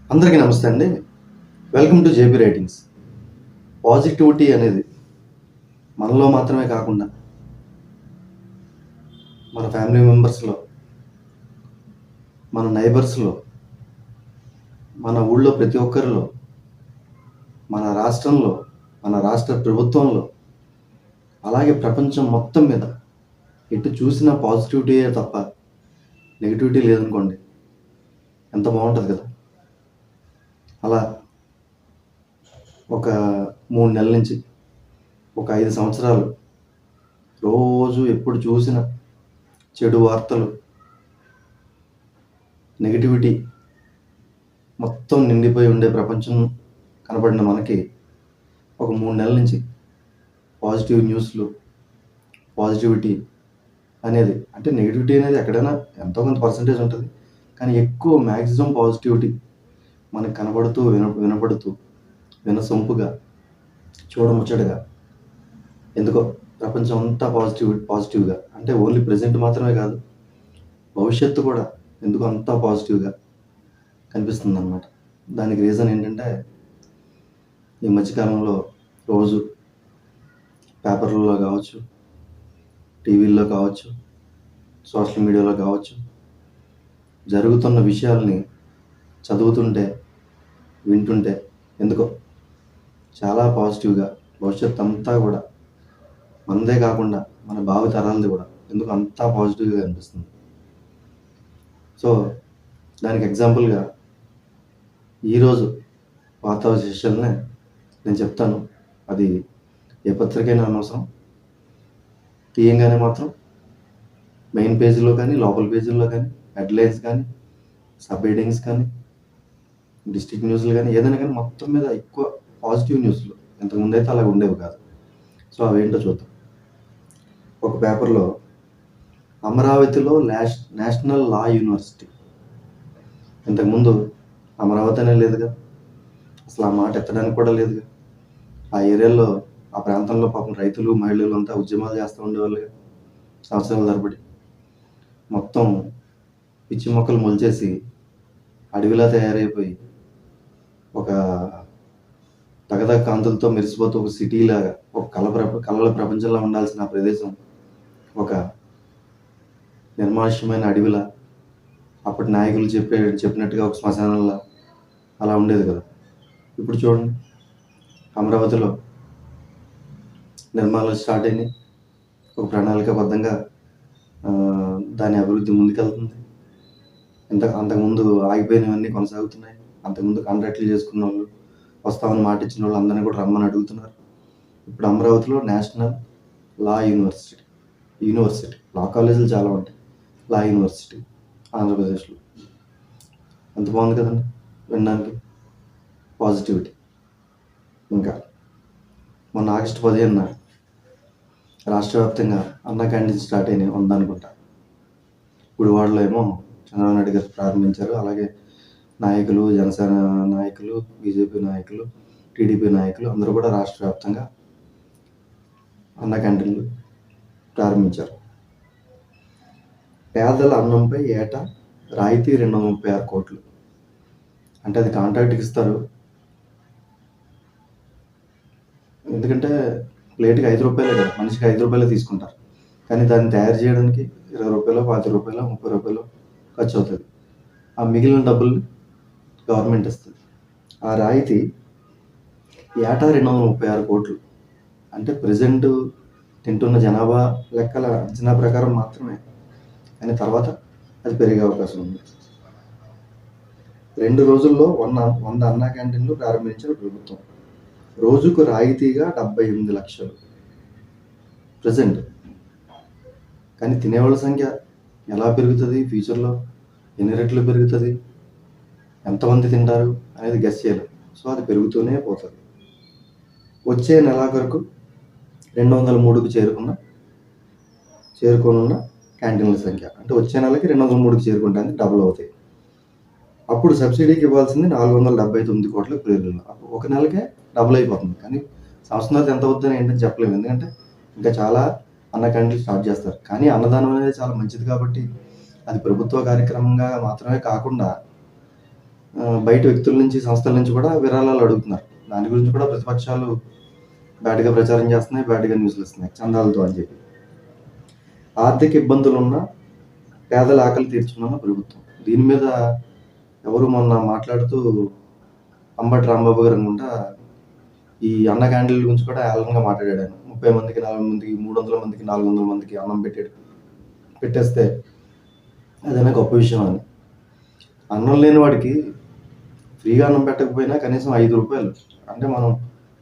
అందరికీ నమస్తే అండి. Welcome to JP writings. Positivity అనేది మనలో మాత్రమే కాకుండా మన ఫ్యామిలీ మెంబర్స్‌లో, మన నైబర్స్‌లో, మన ఊళ్ళో ప్రతి ఒక్కరిలో, మన రాష్ట్రంలో, మన రాష్ట్ర ప్రభుత్వంలో, అలాగే ప్రపంచం మొత్తం మీద ఎటు చూసినా పాజిటివిటీయే తప్ప నెగటివిటీ లేదనుకోండి. ఎంత బావుంటది కదా! అలా ఒక 3 నెలల నుంచి, ఒక 5 సంవత్సరాలు రోజు ఎప్పుడు చూసినా చెడు వార్తలు, నెగటివిటీ మొత్తం నిండిపోయి ఉండే ప్రపంచం కనపడిన మనకి ఒక 3 నెలల నుంచి పాజిటివ్ న్యూస్‌లు, పాజిటివిటీ అనేది అంటే నెగటివిటీ అనేది ఎక్కడైనా ఎంతో కొంత పర్సెంటేజ్ ఉంటది. కానీ ఎక్కువ మాక్సిమం పాజిటివిటీ మనకు కనబడుతూ, వినపడుతూ, వినసొంపుగా, చూడముచ్చటగా ఎందుకో ప్రపంచం అంతా పాజిటివ్‌గా అంటే ఓన్లీ ప్రెజెంట్ మాత్రమే కాదు, భవిష్యత్తు కూడా ఎందుకో అంతా పాజిటివ్‌గా కనిపిస్తుందనమాట. దానికి రీజన్ ఏంటంటే ఈ మధ్యకాలంలో రోజు పేపర్లలో కావచ్చు, టీవీల్లో కావచ్చు, సోషల్ మీడియాలో కావచ్చు, జరుగుతున్న విషయాల్ని చదువుతుంటే, వింటుంటే ఎందుకో చాలా పాజిటివ్‌గా భవిష్యత్తు అంతా కూడా మనదే కాకుండా మన భావి తరాలది కూడా ఎందుకో అంతా పాజిటివ్‌గా అనిపిస్తుంది. సో, దానికి ఎగ్జాంపుల్‌గా ఈరోజు వార్తా విశేషాలనే నేను చెప్తాను. అది ఏ పత్రికైనా అనవసరం. తీయంగానే మాత్రం మెయిన్ పేజీలో కానీ, లోపల పేజీల్లో కానీ, హెడ్లైన్స్ కానీ, సబ్ హెడ్డింగ్స్ కానీ, డిస్ట్రిక్ట్ న్యూస్‌లు కానీ ఏదైనా కానీ మొత్తం మీద ఎక్కువ పాజిటివ్ న్యూస్‌లు. ఇంతకుముందైతే అలా ఉండేవి కాదు. సో, అవేంటో చూద్దాం. ఒక పేపర్‌లో అమరావతిలో నేషనల్ లా యూనివర్సిటీ. ఇంతకుముందు అమరావతి అనే లేదుగా. అసలు ఆ మాట ఎత్తడానికి కూడా లేదుగా. ఆ ఏరియాలో, ఆ ప్రాంతంలో పాపం రైతులు, మహిళలు అంతా ఉద్యమాలు చేస్తూ ఉండేవాళ్ళుగా సంవత్సరాల తరబడి. మొత్తం పిచ్చి మొక్కలు మొలిచేసి అడవిలా తయారైపోయి ఒక తగదగ కాంతులతో మెరిసిపోతూ ఒక సిటీలాగా, ఒక కలల ప్రపంచంలో ఉండాల్సిన ఆ ప్రదేశం ఒక నిర్మానుష్యమైన అడవిలా, అప్పటి నాయకులు చెప్పినట్టుగా ఒక శ్మశానంలా అలా ఉండేది కదా. ఇప్పుడు చూడండి, అమరావతిలో నిర్మాణాలు స్టార్ట్ అయినాయి. ఒక ప్రణాళికాబద్ధంగా దాని అభివృద్ధి ముందుకెళ్తుంది. అంతకుముందు ఆగిపోయినవన్నీ కొనసాగుతున్నాయి. అంతకుముందు కాంట్రాక్టులు చేసుకున్న వాళ్ళు, వస్తామని మాట ఇచ్చిన వాళ్ళు అందరినీ కూడా రమ్మని అడుగుతున్నారు. ఇప్పుడు అమరావతిలో నేషనల్ లా యూనివర్సిటీ లా కాలేజీలు చాలా ఉంటాయి. లా యూనివర్సిటీ ఆంధ్రప్రదేశ్లో. ఎంత బాగుంది కదండి వినడానికి, పాజిటివిటీ. ఇంకా మొన్న ఆగస్టు 15న రాష్ట్ర వ్యాప్తంగా అన్నా క్యాంటీన్స్ స్టార్ట్ అయినాయి, ఉందనుకుంటా. గుడివాడలో ఏమో చంద్రబాబు నాయుడు గారు ప్రారంభించారు. అలాగే నాయకులు, జనసేన నాయకులు, బీజేపీ నాయకులు, టీడీపీ నాయకులు అందరూ కూడా రాష్ట్ర వ్యాప్తంగా అన్నా క్యాంటీన్లు ప్రారంభించారు. పేదల అన్నంపై ఏటా రాయితీ 236 కోట్లు. అంటే అది కాంట్రాక్ట్కి ఇస్తారు. ఎందుకంటే ప్లేట్కి 5 రూపాయలే కదా, మనిషికి 5 రూపాయలే తీసుకుంటారు. కానీ దాన్ని తయారు చేయడానికి 20 రూపాయలు, 25 రూపాయలు, 30 రూపాయలు ఖర్చు అవుతుంది. ఆ మిగిలిన డబ్బులు గవర్నమెంట్ ఇస్తుంది. ఆ రాయితీ ఏటా 236 కోట్లు. అంటే ప్రజెంట్ తింటున్న జనాభా లెక్కల అంచనా ప్రకారం మాత్రమే. కానీ తర్వాత అది పెరిగే అవకాశం ఉంది. 2 రోజుల్లో 100 అన్నా క్యాంటీన్లు ప్రారంభించిన ప్రభుత్వం. రోజుకు రాయితీగా 78 లక్షలు ప్రజెంట్. కానీ తినేవాళ్ళ సంఖ్య ఎలా పెరుగుతుంది, ఫ్యూచర్లో ఎన్ని రెట్లు పెరుగుతుంది, ఎంతమంది తింటారు అనేది గెస్ చేయలేం. సో అది పెరుగుతూనే పోతుంది. వచ్చే నెలాఖరుకు 203కు చేరుకోనున్న క్యాంటీన్ల సంఖ్య, అంటే వచ్చే నెలకి 203కి చేరుకుంటానికి డబుల్ అవుతాయి. అప్పుడు సబ్సిడీకి ఇవ్వాల్సింది 479 కోట్ల ప్రేరులు. ఒక నెలకే డబుల్ అయిపోతుంది. కానీ సంవత్సరం ఎంత అవుతుందని ఏంటని చెప్పలేము. ఎందుకంటే ఇంకా చాలా అన్న క్యాంటీన్లు స్టార్ట్ చేస్తారు. కానీ అన్నదానం అనేది చాలా మంచిది కాబట్టి అది ప్రభుత్వ కార్యక్రమంగా మాత్రమే కాకుండా బయట వ్యక్తుల నుంచి, సంస్థల నుంచి కూడా విరాళాలు అడుగుతున్నారు. దాని గురించి కూడా ప్రతిపక్షాలు బ్యాడ్‌గా ప్రచారం చేస్తున్నాయి, బ్యాడ్‌గా న్యూస్‌లు ఇస్తున్నాయి చందాలతో అని చెప్పి. ఆర్థిక ఇబ్బందులున్న పేదల ఆకలి తీర్చనున్న ప్రభుత్వం. దీని మీద ఎవరు మొన్న మాట్లాడుతూ అంబటి రాంబాబు గారు అనుకుంటా ఈ అన్న క్యాంటీన్‌ల గురించి కూడా ఏళనంగా మాట్లాడాడు ఆయన. 30 మందికి, 40 మందికి, 300 మందికి, 400 మందికి అన్నం పెట్టేస్తే అదైనా గొప్ప విషయం అని. అన్నం లేని వాడికి ఫ్రీగా అన్నం పెట్టకపోయినా కనీసం రూ. 5 అంటే మనం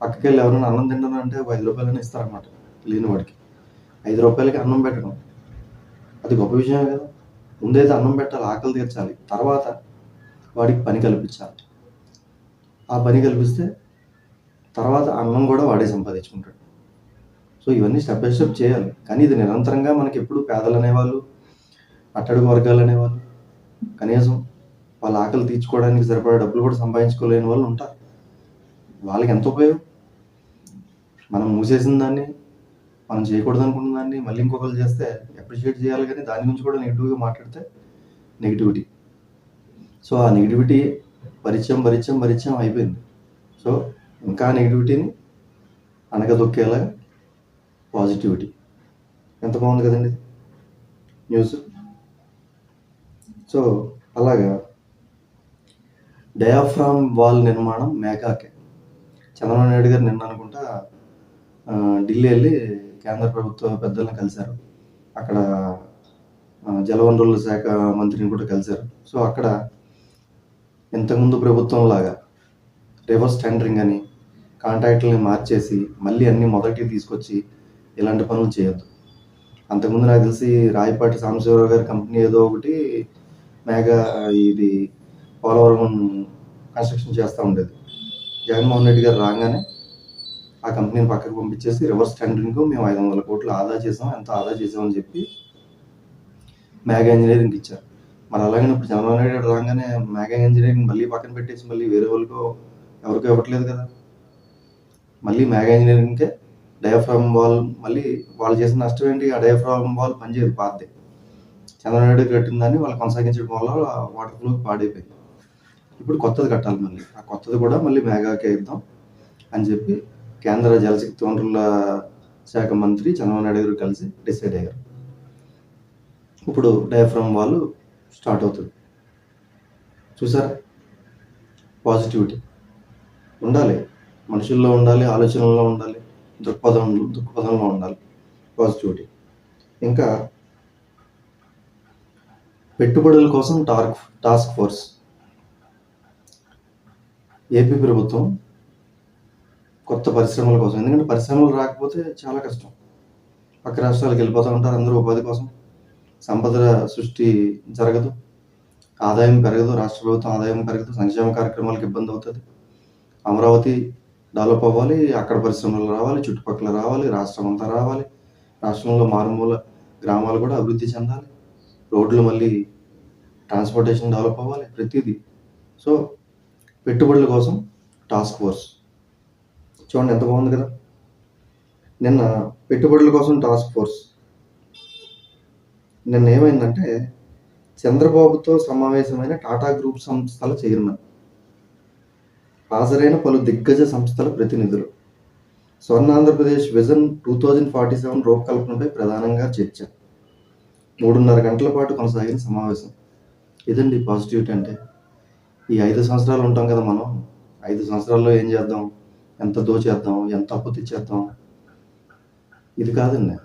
పక్కకెళ్ళి ఎవరైనా అన్నం తింటున్నారంటే ఒక రూ. 5 ఇస్తారనమాట లేని వాడికి. రూ. 5కి అన్నం పెట్టడం అది గొప్ప విషయమే కదా! ముందైతే అన్నం పెట్టాలి, ఆకలి తీర్చాలి. తర్వాత వాడికి పని కల్పించాలి. ఆ పని కల్పిస్తే తర్వాత అన్నం కూడా వాడే సంపాదించుకుంటాడు. సో ఇవన్నీ స్టెప్ బై స్టెప్ చేయాలి. కానీ ఇది నిరంతరంగా మనకెప్పుడు పేదలనేవాళ్ళు, అట్టడుగు వర్గాలనేవాళ్ళు కనీసం వాళ్ళ ఆకలి తీర్చుకోవడానికి సరిపడా డబ్బులు కూడా సంపాదించుకోలేని వాళ్ళు ఉంటారు. వాళ్ళకి ఎంత ఉపయోగం? మనం మూసేసిన దాన్ని, మనం చేయకూడదనుకున్న దాన్ని మళ్ళీ ఇంకొకళ్ళు చేస్తే అప్రిషియేట్ చేయాలి కానీ దాని గురించి కూడా నెగిటివ్‌గా మాట్లాడితే నెగిటివిటీ. సో ఆ నెగిటివిటీ భరిత్యం అయిపోయింది. సో ఇంకా నెగిటివిటీని అణగదొక్కేలాగా పాజిటివిటీ. ఎంత బాగుంది కదండి న్యూస్. సో అలాగా డయాఫ్రామ్ వాల్ నిర్మాణం మేఘాకే. చంద్రబాబు నాయుడు గారు నిన్న అనుకుంటా ఢిల్లీ వెళ్ళి కేంద్ర ప్రభుత్వ పెద్దలను కలిశారు. అక్కడ జలవనరుల శాఖ మంత్రిని కూడా కలిశారు. సో అక్కడ ఇంతకుముందు ప్రభుత్వం లాగా రివర్స్ టెండరింగ్ అని కాంట్రాక్టులని మార్చేసి మళ్ళీ అన్ని మొదటికి తీసుకొచ్చి ఇలాంటి పనులు చేయొద్దు. అంతకుముందు నాకు తెలిసి రాయపాటి సాంబశివరావు గారి కంపెనీ ఏదో ఒకటి ఇది పోలవరం కన్స్ట్రక్షన్ చేస్తూ ఉండేది. జగన్మోహన్ రెడ్డి గారు రాగానే ఆ కంపెనీని పక్కకు పంపించేసి రివర్స్ టెండరింగ్ మేము 500 కోట్లు ఆదా చేసాం, ఎంత ఆదా చేసామని చెప్పి మేఘా ఇంజనీరింగ్కి ఇచ్చారు. మరి అలాగనే ఇప్పుడు చంద్రబాబు నాయుడు గారు రాగానే మేఘా ఇంజనీరింగ్ మళ్ళీ పక్కన పెట్టేసి మళ్ళీ వేరే వాళ్ళకో ఎవరికో ఇవ్వట్లేదు కదా. మళ్ళీ మేఘా ఇంజనీరింగ్కే డయాఫ్రామ్ వాల్, మళ్ళీ వాళ్ళు చేసిన నష్టం ఏంటి? ఆ డయాఫ్రామ్ వాల్ పనిచేయదు, పాతదే. చంద్రబాబు నాయుడు కట్టిన దాన్ని వాళ్ళు కొనసాగించడం వల్ల వాటర్ ఫ్లో పాడైపోయింది. ఇప్పుడు కొత్తది కట్టాలి మళ్ళీ. ఆ కొత్తది కూడా మళ్ళీ మేఘాకే ఇద్దాం అని చెప్పి కేంద్ర జలశక్తి వనరుల శాఖ మంత్రి చంద్రబాబు నాయుడు గారు కలిసి డిసైడ్ అయ్యారు. ఇప్పుడు డయాఫ్రామ్ వాల్ స్టార్ట్ అవుతుంది. చూసారా? పాజిటివిటీ ఉండాలి, మనుషుల్లో ఉండాలి, ఆలోచనల్లో ఉండాలి, దృక్పథంలో ఉండాలి పాజిటివిటీ. ఇంకా పెట్టుబడుల కోసం టాస్క్ ఫోర్స్. ఏపీ ప్రభుత్వం కొత్త పరిశ్రమల కోసం, ఎందుకంటే పరిశ్రమలు రాకపోతే చాలా కష్టం. పక్క రాష్ట్రాలకు వెళ్ళిపోతూ ఉంటారు అందరూ ఉపాధి కోసం. సంపద సృష్టి జరగదు, ఆదాయం పెరగదు, రాష్ట్ర ప్రభుత్వం ఆదాయం పెరగదు, సంక్షేమ కార్యక్రమాలకు ఇబ్బంది అవుతుంది. అమరావతి డెవలప్ అవ్వాలి, అక్కడ పరిశ్రమలు రావాలి, చుట్టుపక్కల రావాలి, రాష్ట్రం అంతా రావాలి, రాష్ట్రంలో మారుమూల గ్రామాలు కూడా అభివృద్ధి చెందాలి, రోడ్లు మళ్ళీ ట్రాన్స్పోర్టేషన్ డెవలప్ అవ్వాలి, ప్రతిదీ. సో పెట్టుబడుల కోసం టాస్క్ ఫోర్స్ చూడండి ఎంత బాగుంది కదా. నిన్న పెట్టుబడుల కోసం టాస్క్ ఫోర్స్ నిన్న ఏమైందంటే చంద్రబాబుతో సమావేశమైన టాటా గ్రూప్ సంస్థల చైర్మన్, హాజరైన పలు దిగ్గజ సంస్థల ప్రతినిధులు, స్వర్ణాంధ్రప్రదేశ్ విజన్ 2047 రూపకల్పనపై ప్రధానంగా చర్చ. 3.5 గంటల పాటు కొనసాగిన సమావేశం. ఇదండి పాజిటివిటీ అంటే. ఈ 5 సంవత్సరాలు ఉంటాం కదా మనం, 5 సంవత్సరాల్లో ఏం చేద్దాం, ఎంత దోచేద్దాం, ఎంత అప్పు తెచ్చేద్దాం, ఇది కాదండి.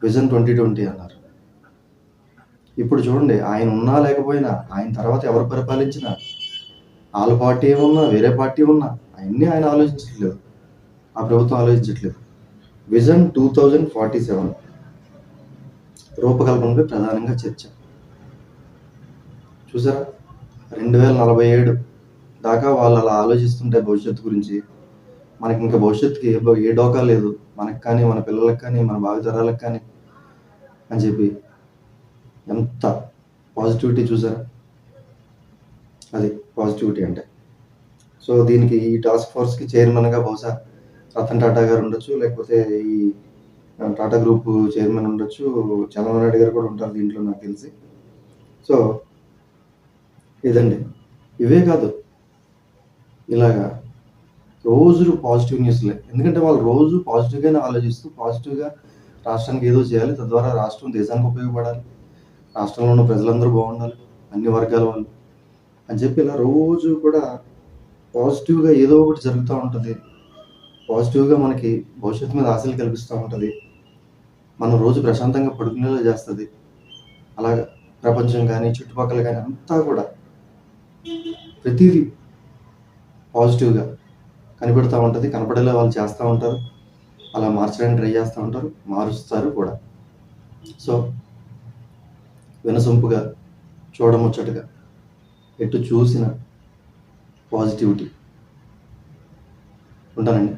విజన్ 2020 అన్నారు. ఇప్పుడు చూడండి, ఆయన ఉన్నా లేకపోయినా, ఆయన తర్వాత ఎవరు పరిపాలించినా, వాళ్ళ పార్టీ ఏమున్నా, వేరే పార్టీ ఉన్నా, అవన్నీ ఆయన ఆలోచించట్లేదు, ఆ ప్రభుత్వం ఆలోచించట్లేదు. విజన్ 2047 రూపకల్పనపై ప్రధానంగా చర్చ. చూసారా? 2047 దాకా వాళ్ళు అలా ఆలోచిస్తుంటే భవిష్యత్తు గురించి, మనకి ఇంకా భవిష్యత్తుకి ఏ డోకా లేదు, మనకు కానీ, మన పిల్లలకు కానీ, మన భావితరాలకు కానీ అని చెప్పి ఎంత పాజిటివిటీ చూసారా? అది పాజిటివిటీ అంటే. సో దీనికి ఈ టాస్క్ ఫోర్స్కి చైర్మన్గా బహుశా రతన్ టాటా గారు ఉండొచ్చు, లేకపోతే ఈ టాటా గ్రూప్ చైర్మన్ ఉండొచ్చు, చంద్రబాబు నాయుడు గారు కూడా ఉంటారు దీంట్లో నాకు తెలిసి. సో ఇదండి ఇవే కాదు, ఇలాగా రోజులు పాజిటివ్ న్యూస్‌లే. ఎందుకంటే వాళ్ళు రోజు పాజిటివ్‌గానే ఆలోచిస్తూ, పాజిటివ్‌గా రాష్ట్రానికి ఏదో చేయాలి. తద్వారా రాష్ట్రం దేశానికి ఉపయోగపడాలి. రాష్ట్రంలో ఉన్న ప్రజలందరూ బాగుండాలి. అన్ని వర్గాల వాళ్ళు అని చెప్పి ఇలా రోజు కూడా పాజిటివ్‌గా ఏదో ఒకటి జరుగుతా ఉంటది. పాజిటివ్‌గా మనకి భవిష్యత్తు మీద ఆశలు కల్పిస్తా ఉంటది. మనం రోజు ప్రశాంతంగా పడుకునేలా చేస్తది. అలాగా ప్రపంచం గాని, చుట్టుపక్కల గాని అంతా కూడా ప్రతీదీ పాజిటివ్‌గా కనిపెడతా ఉంటది. కనపడేలా వాళ్ళు చేస్తా ఉంటారు. అలా మార్చడానికి ట్రై చేస్తా ఉంటారు. మారుస్తారు కూడా. సో, వినసొంపుగా, చూడముచ్చటగా, ఎటు చూసినా పాజిటివిటీ. ఉంటానండి.